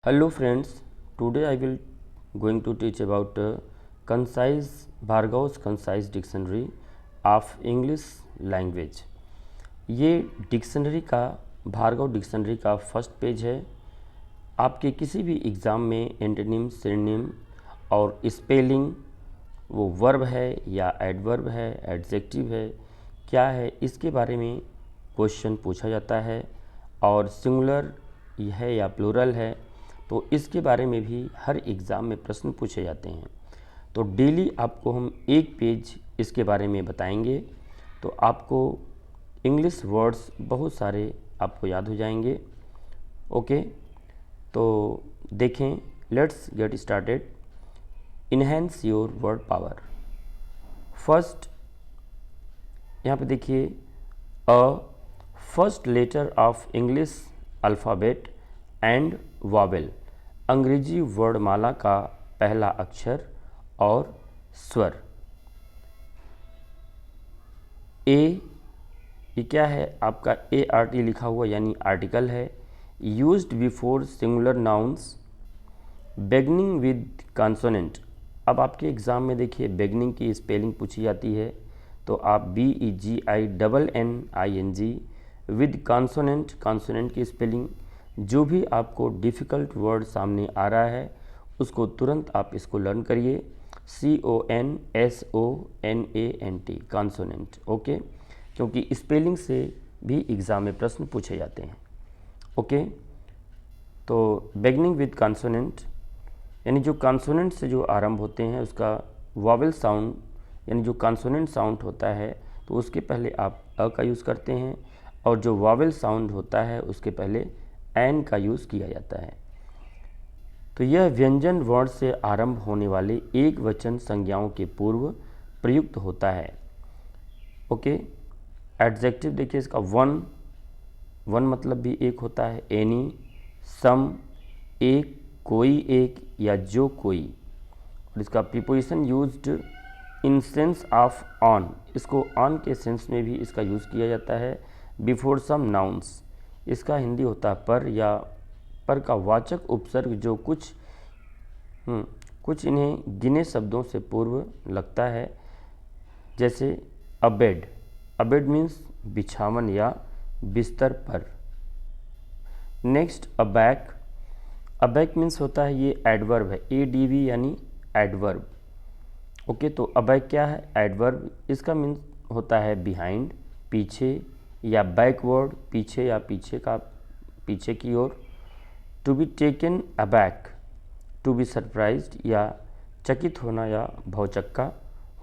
Hello friends, today I will going to teach about concise Bhargav's concise dictionary of English language। ये dictionary का Bhargava dictionary का first page है। आपके किसी भी एग्ज़ाम में एंटोनिम, सिनोनिम और स्पेलिंग, वो वर्ब है या एडवर्ब है, एडजेक्टिव है, क्या है, इसके बारे में क्वेश्चन पूछा जाता है। और सिंगुलर है या प्लूरल है, तो इसके बारे में भी हर एग्ज़ाम में प्रश्न पूछे जाते हैं। तो डेली आपको हम एक पेज इसके बारे में बताएंगे, तो आपको इंग्लिश वर्ड्स बहुत सारे आपको याद हो जाएंगे। ओके, तो देखें, let's get started. Enhance your word power. First यहाँ पे देखिए, a first letter of English alphabet and vowel, अंग्रेजी वर्णमाला का पहला अक्षर और स्वर। ए, ये क्या है आपका, ए आर टी लिखा हुआ यानी आर्टिकल है। Used before singular nouns beginning with consonant. अब आपके एग्ज़ाम में देखिए बेगनिंग की स्पेलिंग पूछी जाती है, तो आप BEGINNING विद कॉन्सोनेंट, कॉन्सोनेंट की स्पेलिंग, जो भी आपको डिफ़िकल्ट वर्ड सामने आ रहा है उसको तुरंत आप इसको लर्न करिए। CONSONANT, consonant. ओके, क्योंकि स्पेलिंग से भी एग्ज़ाम में प्रश्न पूछे जाते हैं। ओके, तो बिगिनिंग विद कॉन्सोनेंट यानी जो कॉन्सोनेंट से जो आरंभ होते हैं उसका वॉवेल साउंड, यानी जो कॉन्सोनेंट साउंड होता है तो उसके पहले आप अ का यूज़ करते हैं, और जो वॉवेल साउंड होता है उसके पहले एन का यूज़ किया जाता है। तो यह व्यंजन वर्ण से आरंभ होने वाले एक वचन संज्ञाओं के पूर्व प्रयुक्त होता है। ओके, एडजेक्टिव देखिए इसका वन, वन मतलब भी एक होता है। एनी, सम, एक, कोई एक या जो कोई। और इसका preposition used in sense of on, इसको ऑन के सेंस में भी इसका यूज़ किया जाता है। बिफोर सम नाउन्स, इसका हिंदी होता है पर, या पर का वाचक उपसर्ग जो कुछ इन्हें गिने शब्दों से पूर्व लगता है, जैसे अबेड। अबेड मीन्स बिछावन या बिस्तर पर। नेक्स्ट अबैक, अबैक मीन्स होता है, ये एडवर्ब है, ADV यानी एडवर्ब। ओके, तो अबैक क्या है, एडवर्ब। इसका मीन्स होता है बिहाइंड, पीछे, या बैकवर्ड, पीछे या पीछे की ओर। To be taken aback, to be surprised या चकित होना या भौचक्का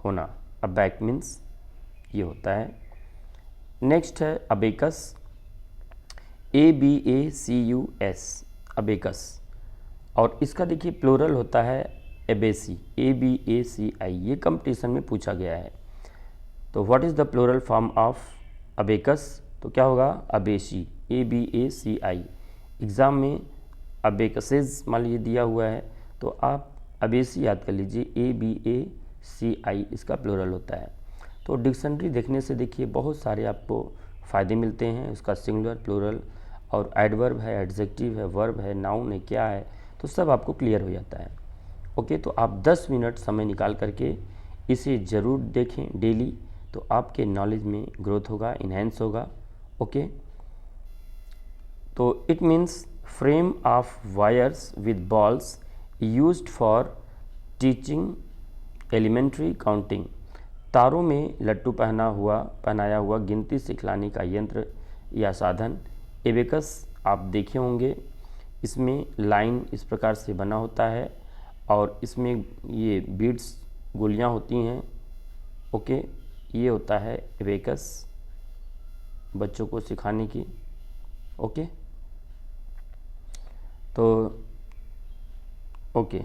होना, अबैक मीन्स ये होता है। नेक्स्ट है अबेकस, ABACUS, अबेकस। और इसका देखिए प्लूरल होता है एबेसी, ABACI। ये कंपटीशन में पूछा गया है। तो what is the plural form of abacus, तो क्या होगा, अबेसी, ABACI। एग्ज़ाम में अबेकसेज मान लीजिए दिया हुआ है, तो आप अबेसी याद कर लीजिए, ABACI इसका प्लूरल होता है। तो डिक्शनरी देखने से देखिए बहुत सारे आपको फ़ायदे मिलते हैं। उसका सिंगुलर, प्लूरल और एडवर्ब है, एडजेक्टिव है, वर्ब है, नाउन है, क्या है, तो सब आपको क्लियर हो जाता है। ओके, तो आप 10 मिनट समय निकाल करके इसे ज़रूर देखें डेली, तो आपके नॉलेज में ग्रोथ होगा, इन्हेंस होगा। ओके, तो it means frame of wires with balls used for teaching elementary counting, तारों में लट्टू पहनाया हुआ गिनती सिखलाने का यंत्र या साधन। एबेकस आप देखे होंगे, इसमें लाइन इस प्रकार से बना होता है और इसमें ये बीड्स, गोलियां होती हैं। ओके, ये होता है एबेकस बच्चों को सिखाने की। ओके, तो ओके,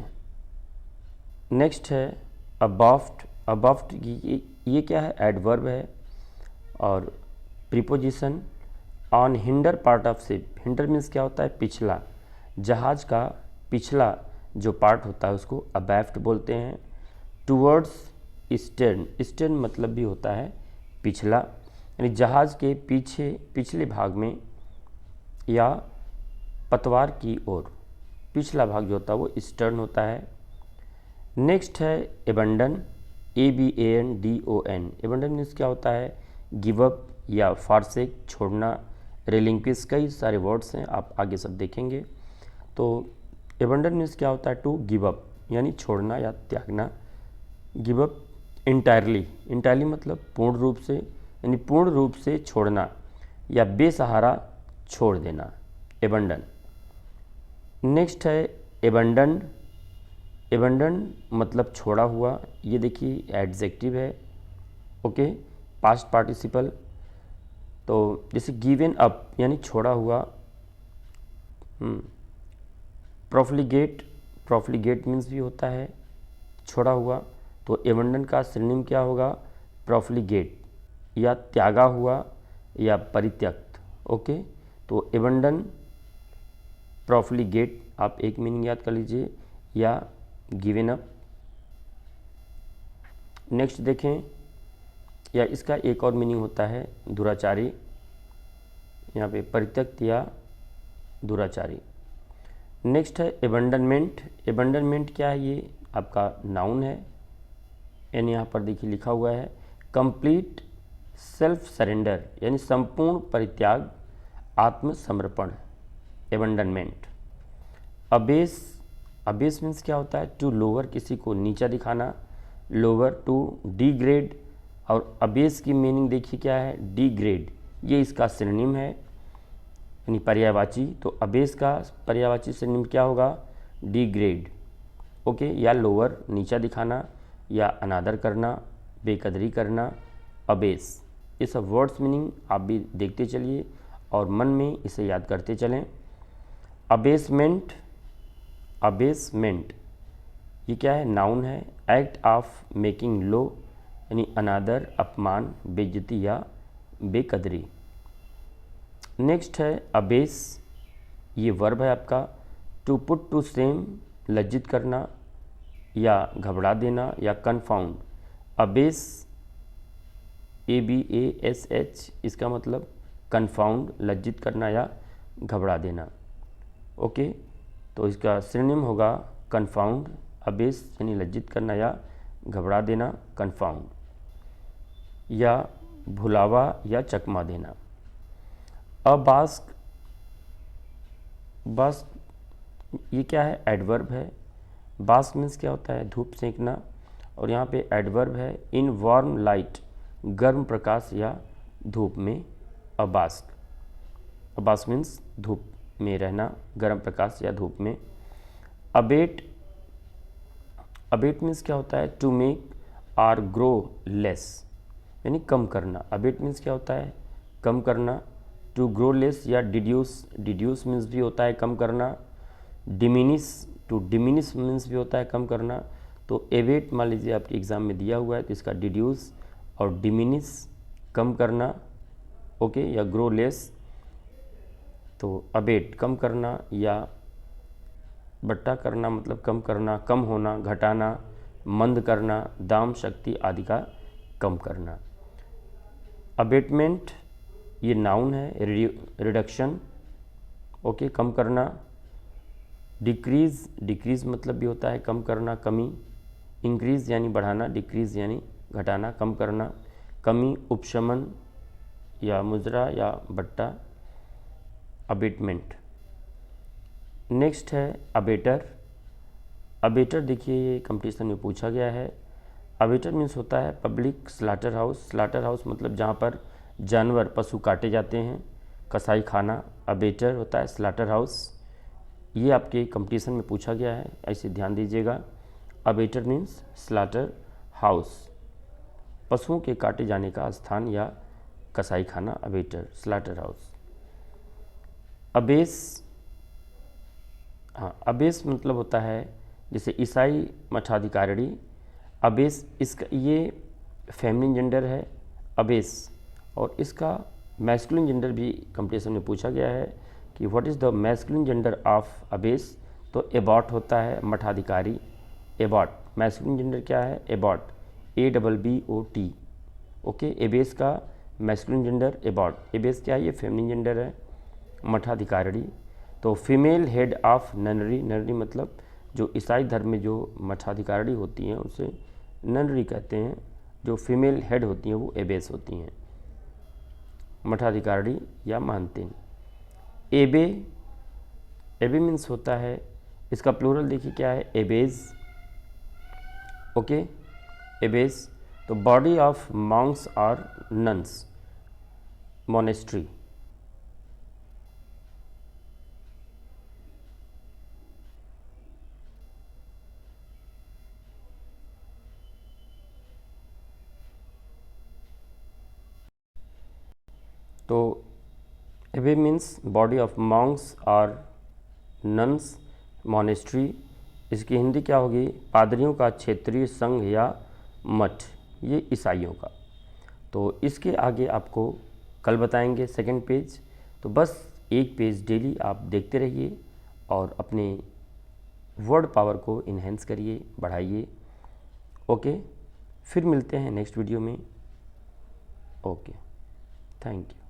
नेक्स्ट है अबाफ्ट। अबाफ्ट ये क्या है, एडवर्ब है। और preposition on hinder part of ship, hinder means क्या होता है, पिछला, जहाज का पिछला जो पार्ट होता है उसको अबैफ्ट बोलते हैं। टूवर्ड्स स्टर्न, स्टर्न मतलब भी होता है पिछला, यानी जहाज के पीछे, पिछले भाग में या पतवार की ओर। पिछला भाग जो होता है वो स्टर्न होता है। नेक्स्ट है एबंडन, ABANDON। एबंडन मीन्स क्या होता है, गिव अप या फारसेक, छोड़ना, रिलिंक्विश, कई सारे वर्ड्स हैं, आप आगे सब देखेंगे। तो एबंडन मीन्स क्या होता है, टू गिव अप यानी छोड़ना या त्यागना, गिव अप इंटायरली, इंटायरली मतलब पूर्ण रूप से, यानी पूर्ण रूप से छोड़ना या बेसहारा छोड़ देना, एबंडन। नेक्स्ट है एबंडन, एबंडन मतलब छोड़ा हुआ, ये देखिए एडजेक्टिव है, ओके, पास्ट पार्टिसिपल। तो जैसे गिवन अप यानी छोड़ा हुआ, प्रोफ्लिगेट, प्रोफ्लिगेट मीन्स भी होता है छोड़ा हुआ। तो एबंडन का सिनोनिम क्या होगा, प्रोफ्लिगेट, या त्यागा हुआ या परित्यक्त, ओके। तो एबंडन, प्रोफ्लिगेट, आप एक मीनिंग याद कर लीजिए, या गिवन अप। नेक्स्ट देखें, या इसका एक और मीनिंग होता है दुराचारी, यहाँ पे परित्यक्त या दुराचारी। नेक्स्ट है एबंडनमेंट, एबंडनमेंट क्या है, ये आपका नाउन है, यानी यहाँ पर देखिए लिखा हुआ है कंप्लीट सेल्फ सरेंडर, यानी संपूर्ण परित्याग, आत्मसमर्पण, एबंडनमेंट। अबेस, अबेस मीन्स क्या होता है, टू लोअर, किसी को नीचा दिखाना, लोअर, टू डिग्रेड। और अबेस की मीनिंग देखिए क्या है, डिग्रेड, ये इसका सिनोनिम है यानी पर्यायवाची। तो अबेस का पर्यायवाची सिनोनिम क्या होगा, डिग्रेड, ओके, या लोअर, नीचा दिखाना, या अनादर करना, बेकदरी करना, अबेस। ये सब वर्ड्स मीनिंग आप भी देखते चलिए और मन में इसे याद करते चलें। अबेसमेंट, अबेसमेंट ये क्या है, नाउन है, एक्ट ऑफ मेकिंग लो, यानी अनादर, अपमान, बेइज्जती या बेकदरी। नेक्स्ट है अबेस, ये वर्ब है आपका, टू पुट टू सेम, लज्जित करना या घबरा देना या कन्फाउंड। अबेस, ABASH, इसका मतलब कन्फाउंड, लज्जित करना या घबरा देना, ओके। तो इसका सिनोनिम होगा कन्फाउंड, अबेस यानी लज्जित करना या घबरा देना, कन्फाउंड, या भुलावा या चकमा देना। अबास्क, बास्क ये क्या है, एडवर्ब है। बास्क मीन्स क्या होता है, धूप सेंकना, और यहाँ पे एडवर्ब है इन वार्म लाइट, गर्म प्रकाश या धूप में, अबास्क। अबास्क मीन्स धूप में रहना, गर्म प्रकाश या धूप में। अबेट, अबेट मीन्स क्या होता है, to make or grow less, यानी कम करना। अबेट मीन्स क्या होता है, कम करना। टू ग्रो लेस या डिड्यूस, डिड्यूस मीन्स भी होता है कम करना। डिमिनिश, टू डिमिनिश मीन्स भी होता है कम करना। तो एवेट मान लीजिए आपके एग्जाम में दिया हुआ है, तो इसका डिड्यूस और डिमिनिश कम करना, ओके, या ग्रो लेस। तो अबेट कम करना या बट्टा करना मतलब कम करना, कम होना, घटाना, मंद करना, दाम, शक्ति आदि का कम करना। अबेटमेंट ये नाउन है, रिडक्शन, ओके, कम करना। डिक्रीज, डिक्रीज मतलब भी होता है कम करना, कमी। इंक्रीज यानी बढ़ाना, डिक्रीज यानी घटाना, कम करना, कमी, उपशमन या मुजरा या बट्टा, अबेटमेंट। नेक्स्ट है अबेटर, अबेटर देखिए ये कंपटीशन में पूछा गया है। अबेटर मीन्स होता है public slaughter house, slaughter house मतलब जहाँ पर जानवर, पशु काटे जाते हैं, कसाई खाना, अबेटर होता है स्लाटर हाउस। ये आपके कंपटीशन में पूछा गया है, ऐसे ध्यान दीजिएगा। अबेटर मीन्स स्लाटर हाउस, पशुओं के काटे जाने का स्थान या कसाई खाना, अबेटर, स्लाटर हाउस। अबेस, हाँ, अबेस मतलब होता है जैसे ईसाई मठाधिकारिणी, अबेस, इसका ये फेमिनिन जेंडर है अबेस, और इसका मैस्कुलिन जेंडर भी कंपटीशन में पूछा गया है कि what is the masculine gender of abyss. तो एबॉट होता है मठाधिकारी, एबॉट, मैस्कुलिन जेंडर क्या है, एबॉट, ABBOT, ओके। एबेस का मैस्कुलिन जेंडर एबॉट, एबेस क्या है, ये फेमिनिन जेंडर है, मठाधिकारी। तो फीमेल हेड ऑफ ननरी, ननरी मतलब जो ईसाई धर्म में जो मठाधिकारी होती हैं उसे ननरी कहते हैं। जो फीमेल हेड होती हैं वो एबेस होती हैं, मठाधिकारी या महंतिन। एबे, एबे मीन्स होता है, इसका प्लूरल देखिए क्या है, एबेज। ओके, एबेज। तो बॉडी ऑफ मॉन्क्स और नन्स, मोनेस्ट्री। तो एबे मीन्स बॉडी ऑफ मॉन्क्स और नन्स, मोनेस्ट्री। इसकी हिंदी क्या होगी, पादरियों का क्षेत्रीय संघ या मठ, ये ईसाइयों का। तो इसके आगे आपको कल बताएंगे सेकंड पेज। तो बस एक पेज डेली आप देखते रहिए और अपने वर्ड पावर को इन्हेंस करिए, बढ़ाइए। ओके, फिर मिलते हैं नेक्स्ट वीडियो में। Okay, thank you.